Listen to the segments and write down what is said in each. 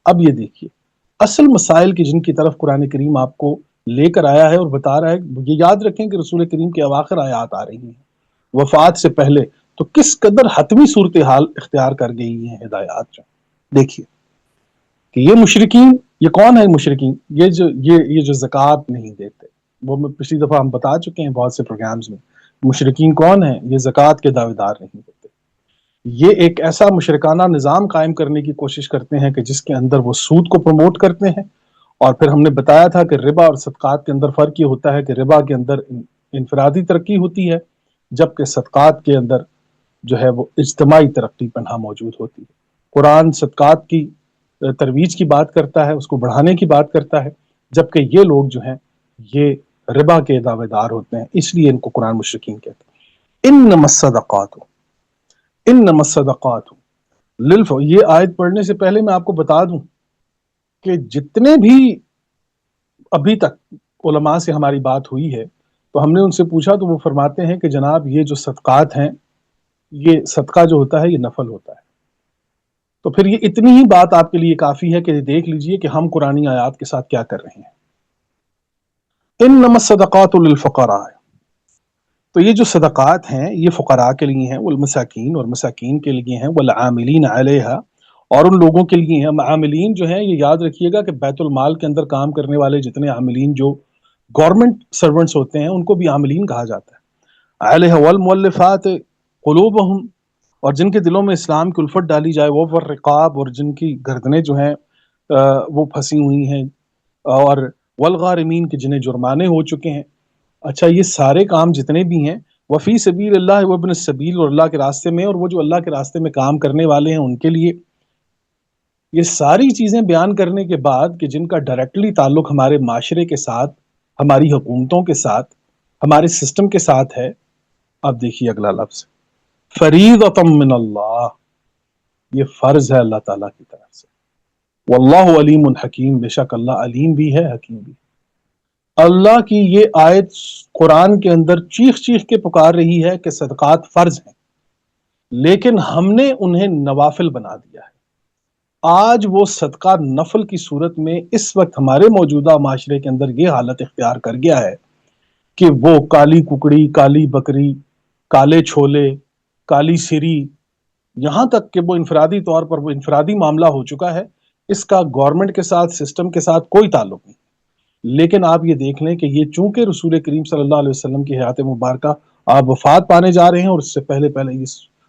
اب یہ دیکھیے اصل مسائل کی جن کی طرف قرآن کریم آپ کو لے کر آیا ہے اور بتا رہا ہے، یہ یاد رکھیں کہ رسول کریم کے اواخر آیات آ رہی ہیں وفات سے پہلے، تو کس قدر حتمی صورتحال اختیار کر گئی ہیں ہدایات جو دیکھیے کہ یہ مشرکین، یہ کون ہے مشرکین؟ یہ جو زکوٰۃ نہیں دیتے، وہ میں پچھلی دفعہ ہم بتا چکے ہیں بہت سے پروگرامز میں، مشرکین کون ہیں؟ یہ زکوٰۃ کے دعوے دار نہیں ہوتے، یہ ایک ایسا مشرکانہ نظام قائم کرنے کی کوشش کرتے ہیں کہ جس کے اندر وہ سود کو پروموٹ کرتے ہیں، اور پھر ہم نے بتایا تھا کہ ربا اور صدقات کے اندر فرق یہ ہوتا ہے کہ ربا کے اندر انفرادی ترقی ہوتی ہے، جبکہ صدقات کے اندر جو ہے وہ اجتماعی ترقی پنہا موجود ہوتی ہے۔ قرآن صدقات کی ترویج کی بات کرتا ہے، اس کو بڑھانے کی بات کرتا ہے، جبکہ یہ لوگ جو ہیں یہ ربا کے دعوے دار ہوتے ہیں، اس لیے ان کو قرآن مشرکین کہتے ہیں۔ انما الصدقات یہ آیت پڑھنے سے پہلے میں آپ کو بتا دوں کہ جتنے بھی ابھی تک علماء سے ہماری بات ہوئی ہے تو ہم نے ان سے پوچھا تو وہ فرماتے ہیں کہ جناب یہ جو صدقات ہیں، یہ صدقہ جو ہوتا ہے یہ نفل ہوتا ہے، تو پھر یہ اتنی ہی بات آپ کے لیے کافی ہے کہ دیکھ لیجئے کہ ہم قرآنی آیات کے ساتھ کیا کر رہے ہیں۔ انما الصدقات للفقراء، تو یہ جو صدقات ہیں یہ فقراء کے لیے ہیں، والمساکین، اور مساکین کے لیے ہیں، والعاملین علیہا، اور ان لوگوں کے لیے ہیں۔ عاملین جو ہیں یہ یاد رکھیے گا کہ بیت المال کے اندر کام کرنے والے جتنے عاملین جو گورنمنٹ سرونٹس ہوتے ہیں ان کو بھی عاملین کہا جاتا ہے۔ علیہ والمؤلفات قلوبہم، اور جن کے دلوں میں اسلام کی الفت ڈالی جائے، وہ والرقاب، اور جن کی گردنیں جو ہیں وہ پھنسی ہوئی ہیں، اور والغارمین کے جنہیں جرمانے ہو چکے ہیں۔ اچھا یہ سارے کام جتنے بھی ہیں، وفی سبیل اللہ وابن السبیل، اور اللہ کے راستے میں، اور وہ جو اللہ کے راستے میں کام کرنے والے ہیں ان کے لیے، یہ ساری چیزیں بیان کرنے کے بعد کہ جن کا ڈائریکٹلی تعلق ہمارے معاشرے کے ساتھ، ہماری حکومتوں کے ساتھ، ہمارے سسٹم کے ساتھ ہے، اب دیکھیے اگلا لفظ فریضۃ من اللہ، یہ فرض ہے اللہ تعالیٰ کی طرف سے۔ واللہ علیم حکیم، بے شک اللہ علیم بھی ہے حکیم بھی ہے۔ اللہ کی یہ آیت قرآن کے اندر چیخ چیخ کے پکار رہی ہے کہ صدقات فرض ہیں، لیکن ہم نے انہیں نوافل بنا دیا ہے۔ آج وہ صدقہ نفل کی صورت میں اس وقت ہمارے موجودہ معاشرے کے اندر یہ حالت اختیار کر گیا ہے کہ وہ کالی ککڑی، کالی بکری، کالے چھولے، کالی سری، یہاں تک کہ وہ انفرادی طور پر وہ انفرادی معاملہ ہو چکا ہے، اس کا گورنمنٹ کے ساتھ، سسٹم کے ساتھ کوئی تعلق نہیں۔ لیکن آپ یہ دیکھ لیں کہ یہ چونکہ رسول کریم صلی اللہ علیہ وسلم کی حیات مبارکہ آپ وفات پانے جا رہے ہیں اور اس سے پہلے یہ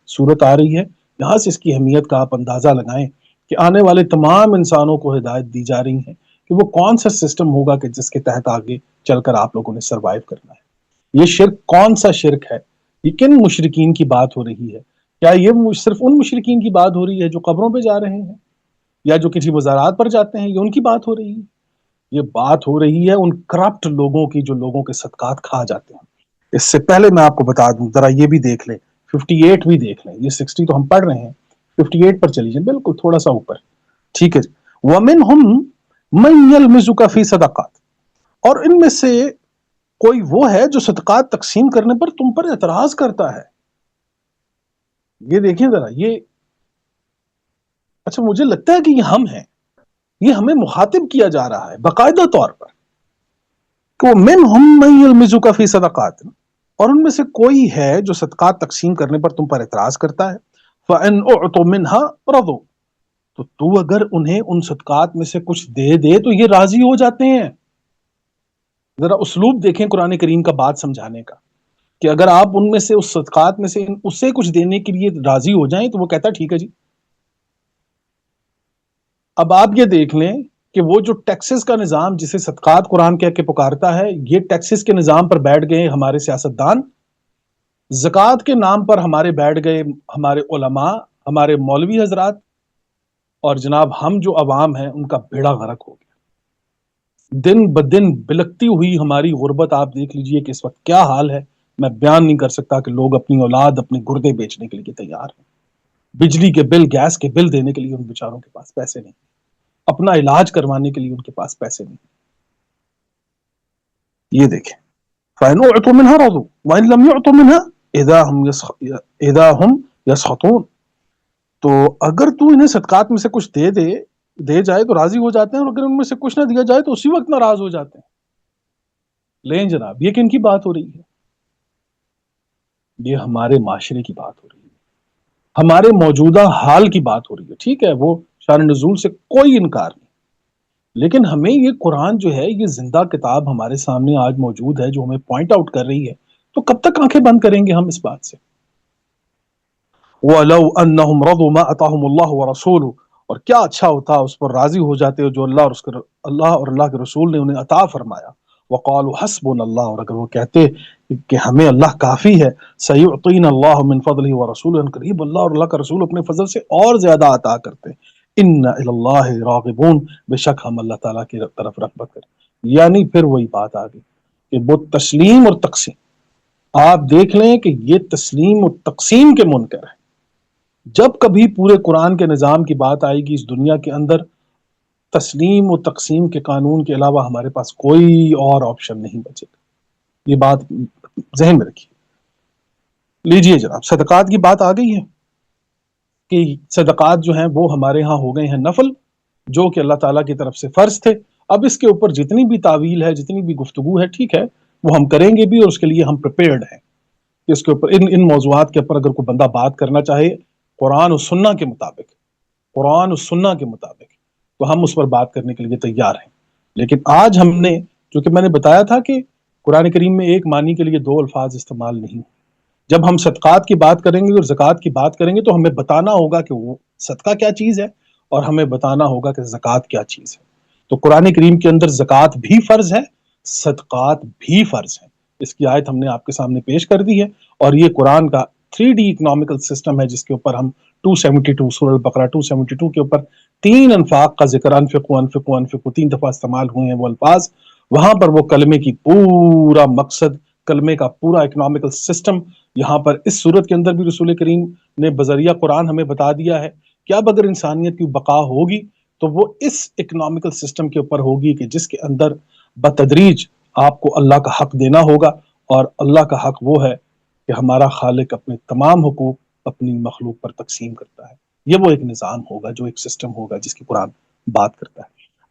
صورت آ رہی ہے، یہاں سے اس کی اہمیت کا آپ اندازہ لگائیں کہ آنے والے تمام انسانوں کو ہدایت دی جا رہی ہے کہ وہ کون سا سسٹم ہوگا کہ جس کے تحت آگے چل کر آپ لوگوں نے سروائیو کرنا ہے۔ یہ شرک کون سا شرک ہے؟ یہ کن مشرکین کی بات ہو رہی ہے؟ کیا یہ صرف ان مشرکین کی بات ہو رہی ہے جو قبروں پہ جا رہے ہیں یا جو کسی مزارات پر جاتے ہیں؟ یہ ان کی بات ہو رہی ہے؟ یہ بات ہو رہی ہے ان کرپٹ لوگوں کی جو لوگوں کے صدقات کھا جاتے ہیں۔ اس سے پہلے میں آپ کو بتا دوں، ذرا یہ بھی دیکھ لیں، 58 بھی دیکھ لیں، یہ 60 تو ہم پڑھ رہے ہیں، 58 پر چلی جائیں، بالکل تھوڑا سا اوپر، ٹھیک ہے جی۔ وَمِنْهُمْ مَنْ يَلْمِزُكَ فِي صَدَقَاتٍ، اور ان میں سے کوئی وہ ہے جو صدقات تقسیم کرنے پر تم پر اعتراض کرتا ہے۔ یہ دیکھیں ذرا، یہ اچھا مجھے لگتا ہے کہ یہ ہم ہیں، یہ ہمیں مخاطب کیا جا رہا ہے باقاعدہ طور پر کہ وَمِنْهُمْ مَنْ يَلْمِزُكَ فِي صَدَقَاتٍ، اور ان میں سے کوئی ہے جو صدقات تقسیم کرنے پر تم پر اعتراض کرتا ہے۔ فَإِنْ أُعْطُوا مِنْهَا رَضُوا، تو اگر انہیں ان صدقات میں سے کچھ دے دے تو یہ راضی ہو جاتے ہیں۔ ذرا اسلوب دیکھیں قرآن کریم کا بات سمجھانے کا، کہ اگر آپ ان میں سے اس صدقات میں سے اس سے کچھ دینے کے لیے راضی ہو جائیں تو وہ کہتا ٹھیک ہے جی۔ اب آپ یہ دیکھ لیں کہ وہ جو ٹیکسز کا نظام جسے صدقات قرآن کہہ کے پکارتا ہے، یہ ٹیکسز کے نظام پر بیٹھ گئے ہمارے سیاستدان، زکوٰۃ کے نام پر ہمارے بیٹھ گئے ہمارے علماء، ہمارے مولوی حضرات، اور جناب ہم جو عوام ہیں ان کا بیڑا غرق ہو گیا۔ دن بدن بلکتی ہوئی ہماری غربت آپ دیکھ لیجئے کہ اس وقت کیا حال ہے، میں بیان نہیں کر سکتا کہ لوگ اپنی اولاد، اپنے گردے بیچنے کے لیے تیار ہیں، بجلی کے بل، گیس کے بل دینے کے لیے ان بیچاروں کے پاس پیسے نہیں، اپنا علاج کروانے کے لیے ان کے پاس پیسے نہیں۔ یہ دیکھیں فَإِنْ أُعْطُوا مِنْهَا رَضُوا وَإِنْ لَمْ يُعْطُوا مِنْهَا إِذَا هُمْ يَسْخَطُونَ، تو اگر تو انہیں صدقات میں سے کچھ دے دے دے جائے تو راضی ہو جاتے ہیں، اور اگر ان میں سے کچھ نہ دیا جائے تو اسی وقت ناراض ہو جاتے ہیں. لیں جناب، یہ کن کی بات ہو رہی ہے؟ یہ ہمارے معاشرے کی بات ہو رہی ہے، ہمارے موجودہ حال کی بات ہو رہی ہے. ٹھیک ہے، وہ شان نزول سے کوئی انکار نہیں، لیکن ہمیں یہ قرآن جو ہے، یہ زندہ کتاب ہمارے سامنے آج موجود ہے جو ہمیں پوائنٹ آؤٹ کر رہی ہے. تو کب تک آنکھیں بند کریں گے ہم اس بات سے؟ وَلَوْ أَنَّهُمْ رَضُوا مَا أَتَاهُمُ اللَّهُ وَرَسُولُهُ، اور کیا اچھا ہوتا اس پر راضی ہو جاتے جو اللہ اور اللہ کے رسول نے انہیں عطا فرمایا. وَقَالُوا حَسْبُنَا اللَّهُ، اور اگر وہ کہتے کہ ہمیں اللہ کافی ہے. سَيُعْطِينَ اللَّهُ مِنْ فَضْلِهِ وَرَسُولُهُ، قریب اللہ اور اللہ کا رسول اپنے فضل سے اور زیادہ عطا کرتے. إِنَّ إِلَى اللَّهِ رَاغِبُونَ، بے شک ہم اللہ تعالیٰ کی طرف رغبت کریں. یعنی پھر وہی بات آ گئی کہ وہ تسلیم اور تقسیم. آپ دیکھ لیں کہ یہ تسلیم اور تقسیم کے منکر ہے. جب کبھی پورے قرآن کے نظام کی بات آئے گی اس دنیا کے اندر، تسلیم و تقسیم کے قانون کے علاوہ ہمارے پاس کوئی اور آپشن نہیں بچے گا. یہ بات ذہن میں رکھیے. لیجئے جناب، صدقات کی بات آ گئی ہے کہ صدقات جو ہیں وہ ہمارے ہاں ہو گئے ہیں نفل، جو کہ اللہ تعالیٰ کی طرف سے فرض تھے. اب اس کے اوپر جتنی بھی تعویل ہے، جتنی بھی گفتگو ہے، ٹھیک ہے، وہ ہم کریں گے بھی، اور اس کے لیے ہم پریپیئرڈ ہیں. اس کے اوپر ان موضوعات کے اوپر اگر کوئی بندہ بات کرنا چاہے قرآن و سنہ کے مطابق، قرآن و سنہ کے مطابق، تو ہم اس پر بات کرنے کے لیے تیار ہیں. لیکن آج ہم نے، چونکہ میں نے بتایا تھا کہ قرآن کریم میں ایک معنی کے لیے دو الفاظ استعمال نہیں. جب ہم صدقات کی بات کریں گے اور زکوٰۃ کی بات کریں گے تو ہمیں بتانا ہوگا کہ وہ صدقہ کیا چیز ہے، اور ہمیں بتانا ہوگا کہ زکوٰۃ کیا چیز ہے. تو قرآن کریم کے اندر زکوٰۃ بھی فرض ہے، صدقات بھی فرض ہیں. اس کی آیت ہم نے آپ کے سامنے پیش کر دی ہے، اور یہ قرآن کا 3D اکنامیکل سسٹم ہے جس کے اوپر ہم 272 سورہ البقرہ 272 کے اوپر 3 انفاق کا ذکر، انفقوا انفقوا انفقوا 3 دفعہ استعمال ہوئے ہیں وہ الفاظ. وہاں پر وہ کلمے کی پورا مقصد، کلمے کا پورا اکنامیکل سسٹم یہاں پر اس صورت کے اندر بھی رسول کریم نے بذریعہ قرآن ہمیں بتا دیا ہے کہ اب اگر انسانیت کی بقا ہوگی تو وہ اس اکنامیکل سسٹم کے اوپر ہوگی کہ جس کے اندر بتدریج آپ کو اللہ کا حق دینا ہوگا. اور اللہ کا حق وہ ہے کہ ہمارا خالق اپنے تمام حقوق اپنی مخلوق پر تقسیم کرتا ہے. یہ وہ ایک نظام ہوگا، جو ایک سسٹم ہوگا جس کی قرآن بات کرتا ہے.